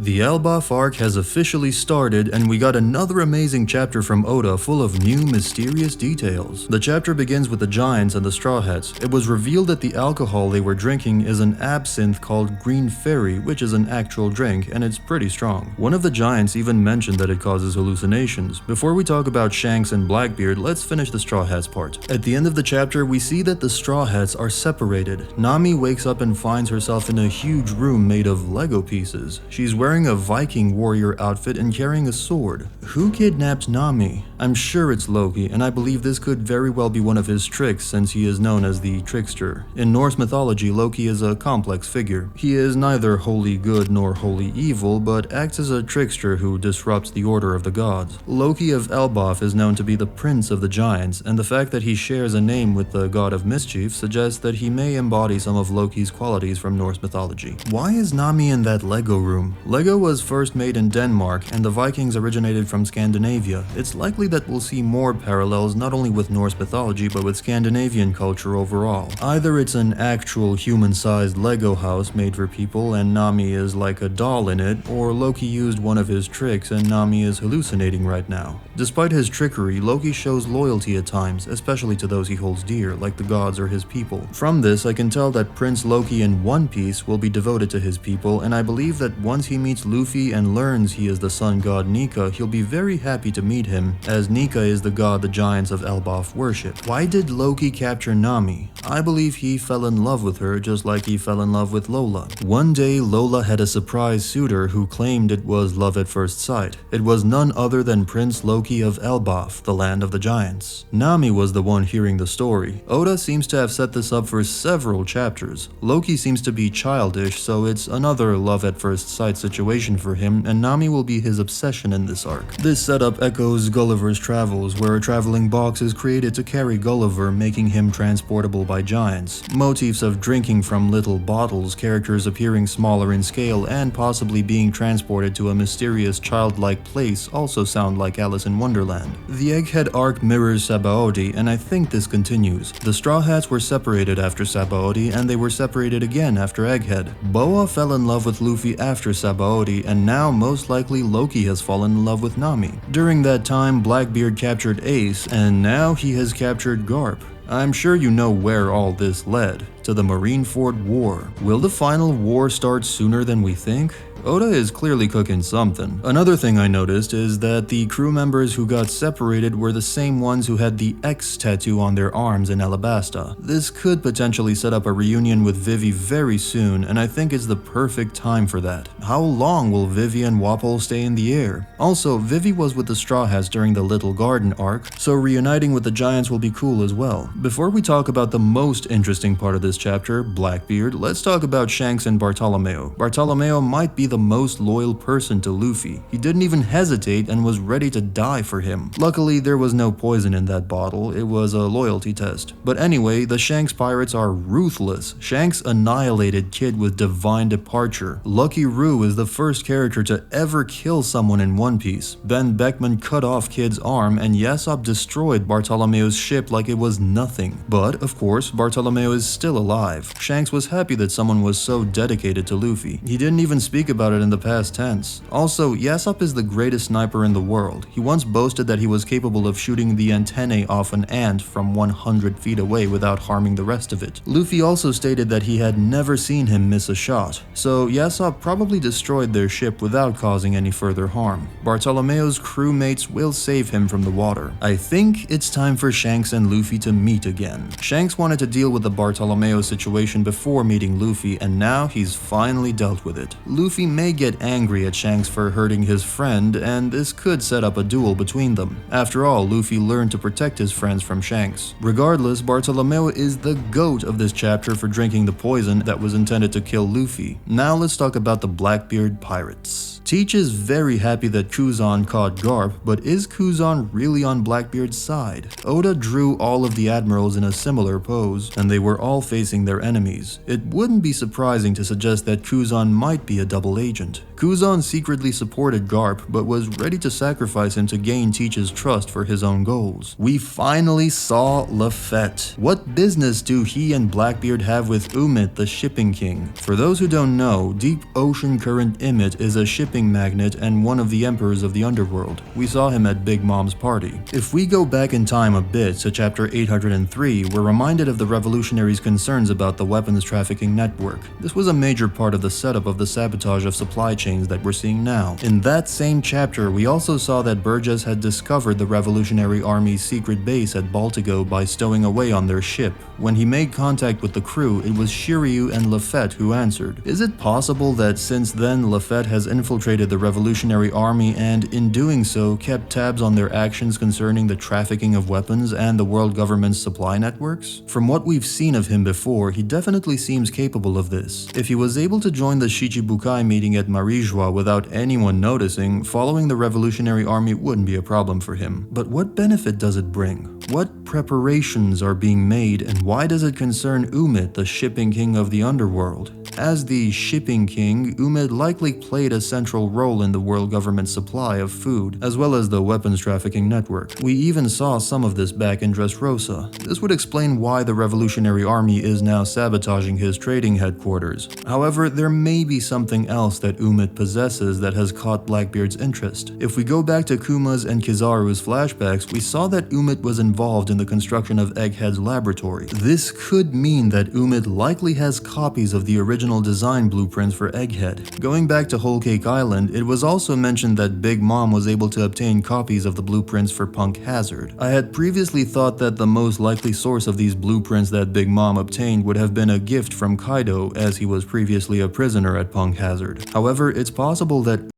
The Elbaf arc has officially started, and we got another amazing chapter from Oda full of new mysterious details. The chapter begins with the giants and the Straw Hats. It was revealed that the alcohol they were drinking is an absinthe called Green Fairy, which is an actual drink, and it's pretty strong. One of the giants even mentioned that it causes hallucinations. Before we talk about Shanks and Blackbeard, let's finish the Straw Hats part. At the end of the chapter, we see that the Straw Hats are separated. Nami wakes up and finds herself in a huge room made of Lego pieces. She's wearing a Viking warrior outfit and carrying a sword. Who kidnapped Nami? I'm sure it's Loki, and I believe this could very well be one of his tricks since he is known as the trickster. In Norse mythology, Loki is a complex figure. He is neither wholly good nor wholly evil, but acts as a trickster who disrupts the order of the gods. Loki of Elbaf is known to be the prince of the giants, and the fact that he shares a name with the god of mischief suggests that he may embody some of Loki's qualities from Norse mythology. Why is Nami in that Lego room? Lego was first made in Denmark, and the Vikings originated from Scandinavia. It's likely that we'll see more parallels not only with Norse mythology but with Scandinavian culture overall. Either it's an actual human-sized Lego house made for people and Nami is like a doll in it, or Loki used one of his tricks and Nami is hallucinating right now. Despite his trickery, Loki shows loyalty at times, especially to those he holds dear, like the gods or his people. From this, I can tell that Prince Loki in One Piece will be devoted to his people, and I believe that once he meets Luffy and learns he is the sun god Nika, he'll be very happy to meet him, as Nika is the god the giants of Elbaf worship. Why did Loki capture Nami? I believe he fell in love with her just like he fell in love with Lola. One day, Lola had a surprise suitor who claimed it was love at first sight. It was none other than Prince Loki of Elbaf, the land of the giants. Nami was the one hearing the story. Oda seems to have set this up for several chapters. Loki seems to be childish, so it's another love at first sight situation for him, and Nami will be his obsession in this arc. This setup echoes Gulliver's Travels, where a traveling box is created to carry Gulliver, making him transportable by giants. Motifs of drinking from little bottles, characters appearing smaller in scale, and possibly being transported to a mysterious childlike place also sound like Alice in Wonderland. The Egghead arc mirrors Sabaody, and I think this continues. The Straw Hats were separated after Sabaody, and they were separated again after Egghead. Boa fell in love with Luffy after Sabaody, and now most likely Loki has fallen in love with Nami. During that time, Blackbeard captured Ace, and now he has captured Garp. I'm sure you know where all this led, to the Marineford War. Will the final war start sooner than we think? Oda is clearly cooking something. Another thing I noticed is that the crew members who got separated were the same ones who had the X tattoo on their arms in Alabasta. This could potentially set up a reunion with Vivi very soon, and I think it's the perfect time for that. How long will Vivi and Wapol stay in the air? Also, Vivi was with the Straw Hats during the Little Garden arc, so reuniting with the Giants will be cool as well. Before we talk about the most interesting part of this chapter, Blackbeard, let's talk about Shanks and Bartolomeo. Bartolomeo might be the most loyal person to Luffy. He didn't even hesitate and was ready to die for him. Luckily, there was no poison in that bottle, it was a loyalty test. But anyway, the Shanks pirates are ruthless. Shanks annihilated Kid with divine departure. Lucky Roo is the first character to ever kill someone in One Piece. Ben Beckman cut off Kid's arm, and Yasopp destroyed Bartolomeo's ship like it was nothing. But, of course, Bartolomeo is still alive. Shanks was happy that someone was so dedicated to Luffy. He didn't even speak about it in the past tense. Also, Yasopp is the greatest sniper in the world. He once boasted that he was capable of shooting the antennae off an ant from 100 feet away without harming the rest of it. Luffy also stated that he had never seen him miss a shot, so Yasopp probably destroyed their ship without causing any further harm. Bartolomeo's crewmates will save him from the water. I think it's time for Shanks and Luffy to meet again. Shanks wanted to deal with the Bartolomeo situation before meeting Luffy, and now he's finally dealt with it. Luffy may get angry at Shanks for hurting his friend, and this could set up a duel between them. After all, Luffy learned to protect his friends from Shanks. Regardless, Bartolomeo is the GOAT of this chapter for drinking the poison that was intended to kill Luffy. Now let's talk about the Blackbeard pirates. Teach is very happy that Kuzan caught Garp, but is Kuzan really on Blackbeard's side? Oda drew all of the admirals in a similar pose, and they were all facing their enemies. It wouldn't be surprising to suggest that Kuzan might be a double agent. Kuzan secretly supported Garp, but was ready to sacrifice him to gain Teach's trust for his own goals. We finally saw Laffitte. What business do he and Blackbeard have with Umit, the shipping king? For those who don't know, Deep Ocean Current Imit is a shipping magnate and one of the emperors of the underworld. We saw him at Big Mom's party. If we go back in time a bit to chapter 803, we're reminded of the revolutionaries' concerns about the weapons trafficking network. This was a major part of the setup of the sabotage of supply chains that we're seeing now. In that same chapter, we also saw that Burgess had discovered the Revolutionary Army's secret base at Baltigo by stowing away on their ship. When he made contact with the crew, it was Shiryu and Laffitte who answered. Is it possible that since then Laffitte has infiltrated the Revolutionary Army and, in doing so, kept tabs on their actions concerning the trafficking of weapons and the world government's supply networks? From what we've seen of him before, he definitely seems capable of this. If he was able to join the Shichibukai meeting at Marijua without anyone noticing, following the Revolutionary Army wouldn't be a problem for him. But what benefit does it bring? What preparations are being made, and why does it concern Umit, the shipping king of the underworld? As the shipping king, Umit likely played a central role in the world government's supply of food, as well as the weapons trafficking network. We even saw some of this back in Dressrosa. This would explain why the Revolutionary Army is now sabotaging his trading headquarters. However, there may be something else that Umit possesses that has caught Blackbeard's interest. If we go back to Kuma's and Kizaru's flashbacks, we saw that Umit was involved in the construction of Egghead's laboratory. This could mean that Umit likely has copies of the original design blueprints for Egghead. Going back to Whole Cake Island, it was also mentioned that Big Mom was able to obtain copies of the blueprints for Punk Hazard. I had previously thought that the most likely source of these blueprints that Big Mom obtained would have been a gift from Kaido, as he was previously a prisoner at Punk Hazard. However, it's possible that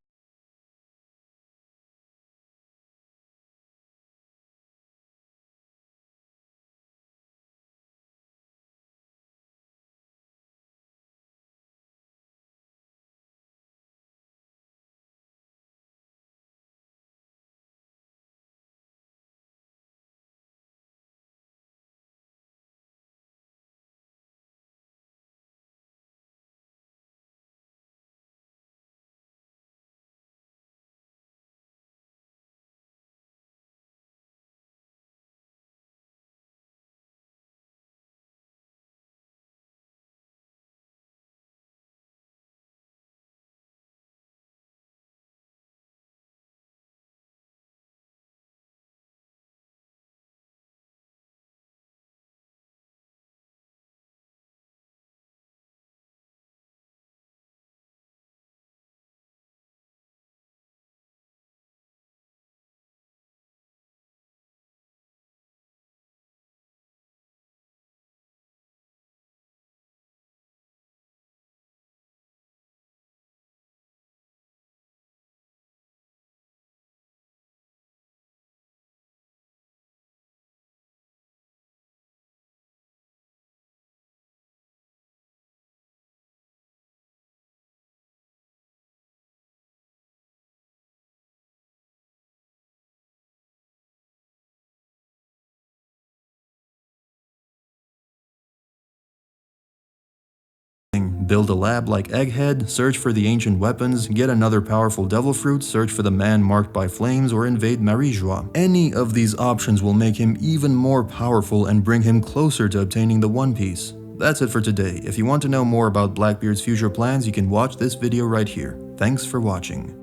build a lab like Egghead, search for the ancient weapons, get another powerful devil fruit, search for the man marked by flames, or invade Marijua. Any of these options will make him even more powerful and bring him closer to obtaining the One Piece. That's it for today. If you want to know more about Blackbeard's future plans, you can watch this video right here. Thanks for watching.